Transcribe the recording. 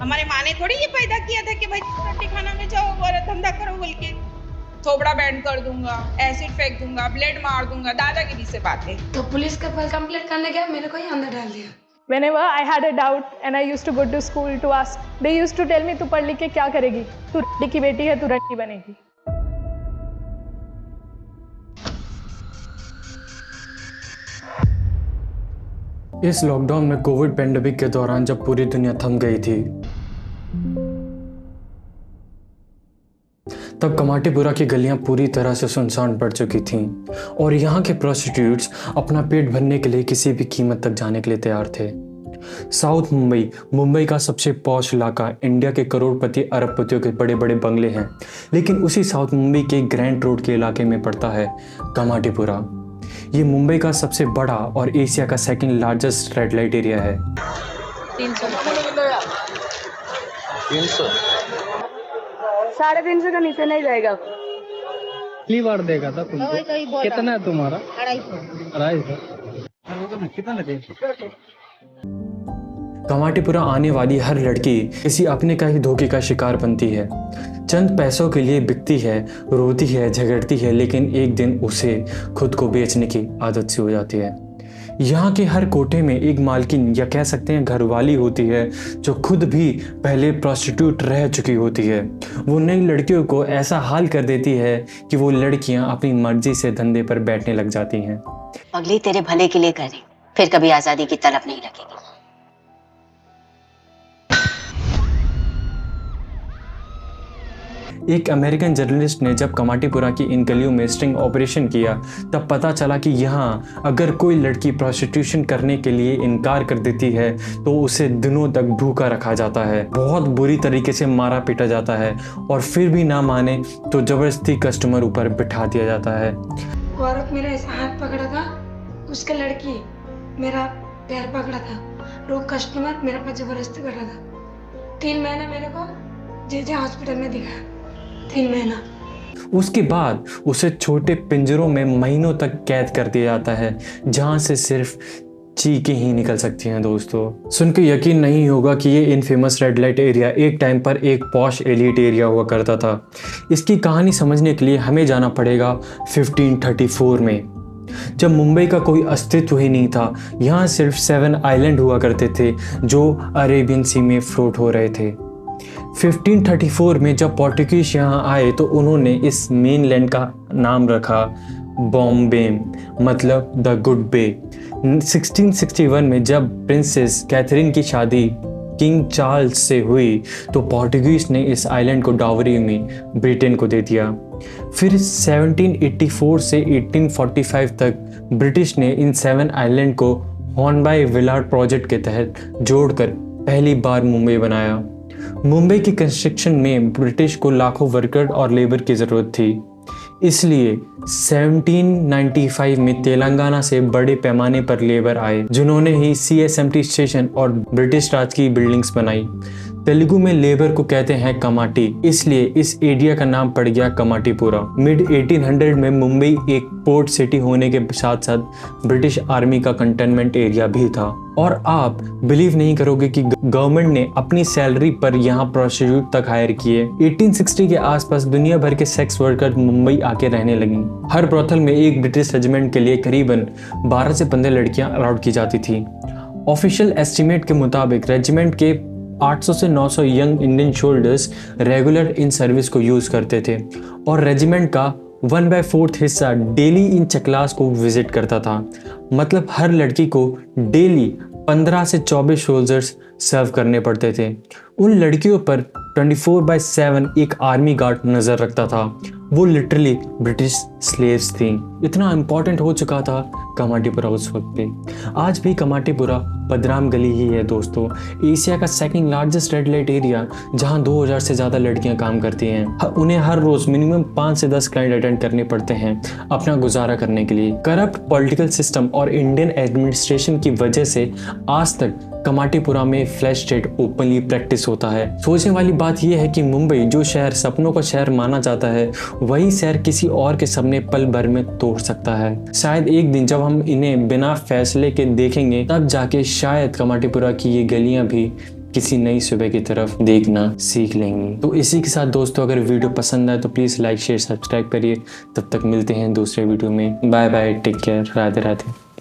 हमारे माँ ने थोड़ी ये पैदा किया था कि भाई रोटी खाना में जाओ और धंधा करो बोल के। थोबड़ा बैंड कर दूंगा, एसिड फेंक दूंगा, ब्लेड मार दूंगा, दादागिरी से बातें। तो पुलिस के पास कंप्लेंट करने गया, मेरे को ही अंदर डाल दिया। Whenever I had a doubt and I used to go to school to ask, they used to tell me तू पढ़ लिख के क्या करेगी, तू रंडी की बेटी है, तू रंडी बनेगी। इस लॉकडाउन में कोविड पेंडेमिक के दौरान जब पूरी दुनिया थम गई थी, तब कमाटीपुरा की गलियां पूरी तरह से सुनसान पड़ चुकी थीं और यहाँ के प्रोस्टिट्यूट्स अपना पेट भरने के लिए किसी भी कीमत तक जाने के लिए तैयार थे। साउथ मुंबई का सबसे पॉश इलाका, इंडिया के करोड़पति अरबपतियों के बड़े बड़े बंगले हैं, लेकिन उसी साउथ मुंबई के ग्रैंड रोड के इलाके में पड़ता है कमाटीपुरा। ये मुंबई का सबसे बड़ा और एशिया का second largest red light area है। 300 350 का नीचे नहीं जाएगा। पहली बार देखा था तुमको। कितना है तुम्हारा? 250। कितना लगे? कमाटीपुरा आने वाली हर लड़की किसी अपने का ही धोखे का शिकार बनती है। चंद पैसों के लिए बिकती है, रोती है, झगड़ती है, लेकिन एक दिन उसे खुद को बेचने की आदत सी हो जाती है। यहाँ के हर कोठे में एक मालकिन या कह सकते हैं घरवाली होती है, जो खुद भी पहले प्रोस्टिट्यूट रह चुकी होती है। वो नई लड़कियों को ऐसा हाल कर देती है कि वो लड़कियाँ अपनी मर्जी से धंधे पर बैठने लग जाती हैं। पगली तेरे भले के लिए करे, फिर कभी आजादी की तलब नहीं लगेगी। एक अमेरिकन जर्नलिस्ट ने जब कमाटीपुरा की इन गलियों में स्टिंग ऑपरेशन किया, तब पता चला कि यहाँ अगर कोई लड़की प्रोस्टिट्यूशन करने के लिए इनकार कर देती है तो उसे दिनों तक भूखा रखा जाता है, बहुत बुरी तरीके से मारा पीटा जाता है और फिर भी ना माने तो जबरदस्ती कस्टमर ऊपर बिठा दिया जाता है। वो औरत मेरा ऐसा हाथ पकड़ा था, उसका लड़की मेरा पैर पकड़ा था, वो कस्टमर मेरे पर जबरदस्ती कर रहा था। 3 महीना मेरे को जे हॉस्पिटल में दिखा, 3 महीना। उसके बाद उसे छोटे पिंजरों में महीनों तक कैद कर दिया जाता है, जहां से सिर्फ चीखें ही निकल सकती हैं। दोस्तों, सुन के यकीन नहीं होगा कि ये इनफेमस रेड लाइट एरिया एक टाइम पर एक पॉश एलिट एरिया हुआ करता था। इसकी कहानी समझने के लिए हमें जाना पड़ेगा 1534 में, जब मुंबई का कोई अस्तित्व ही नहीं था। यहाँ सिर्फ 7 आइलैंड हुआ करते थे जो अरेबियन सी में फ्लोट हो रहे थे। 1534 में जब पोर्टुगीज यहाँ आए तो उन्होंने इस मेन लैंड का नाम रखा बॉम्बे, मतलब द गुड बे। 1661 में जब प्रिंसेस कैथरीन की शादी किंग चार्ल्स से हुई तो पोर्टुगीज ने इस आइलैंड को डावरी में ब्रिटेन को दे दिया। फिर 1784 से 1845 तक ब्रिटिश ने इन 7 आइलैंड को हॉर्नबाई विलार्ड प्रोजेक्ट के तहत जोड़कर पहली बार मुंबई बनाया। मुंबई की कंस्ट्रक्शन में ब्रिटिश को लाखों वर्कर और लेबर की ज़रूरत थी, इसलिए 1795 में तेलंगाना से बड़े पैमाने पर लेबर आए, जिन्होंने ही CSMT स्टेशन और ब्रिटिश राज की बिल्डिंग्स बनाई। तेलुगु में लेबर को कहते हैं कमाटी, इसलिए इस एरिया का नाम पड़ गया कमाटीपुरा। मिड 1800 में मुंबई एक पोर्ट सिटी होने के साथ साथ ब्रिटिश आर्मी का कंटेनमेंट एरिया भी था। और आप बिलीव नहीं करोगे कि गवर्नमेंट ने अपनी सैलरी पर यहाँ प्रोस्टिट्यूट तक हायर किए। 1860 के आसपास दुनिया भर के सेक्स वर्कर मुंबई आके रहने लगी। हर ब्रोथल में एक ब्रिटिश रेजिमेंट के लिए करीबन 12 से 15 लड़कियां अलाउड की जाती थी। ऑफिशियल एस्टिमेट के मुताबिक रेजिमेंट के 800 से 900 young Indian soldiers regular in service को यूज करते थे और रेजिमेंट का 1/4 हिस्सा डेली इन चक्लास को विजिट करता था। मतलब हर लड़की को डेली 15 से 24 सोल्जर्स सर्व करने पड़ते थे। उन लड़कियों पर 24/7 एक आर्मी गार्ड नज़र रखता था। वो लिटरली ब्रिटिश स्लेव्स थी। इतना इम्पोर्टेंट हो चुका था कमाटीपुरा उस वक्त पे। आज भी कमाटीपुरा बदनाम गली ही है दोस्तों, एशिया का second largest red light area, जहां 2000 से ज़्यादा लड़कियां काम करती हैं। उन्हें हर रोज़ मिनिमम 5 से 10 क्लाइंट अटेंड करने पड़ते हैं अपना गुजारा करने के लिए। करप्ट पॉलिटिकल सिस्टम और इंडियन एडमिनिस्ट्रेशन की वजह से आज तक कमाटीपुरा में फ्लैश ट्रेड ओपनली प्रैक्टिस होता है। सोचने वाली बात यह है कि मुंबई, जो शहर सपनों का शहर माना जाता है, वही शहर किसी और के सपने पल भर में तोड़ सकता है। शायद एक दिन जब हम इन्हें बिना फैसले के देखेंगे, तब जाके शायद कमाटीपुरा की ये गलियां भी किसी नई सुबह की तरफ देखना सीख लेंगी। तो इसी के साथ दोस्तों अगर वीडियो पसंद आए तो प्लीज़ लाइक शेयर सब्सक्राइब करिए। तब तक मिलते हैं दूसरे वीडियो में। Bye bye, take care, Radhe Radhe.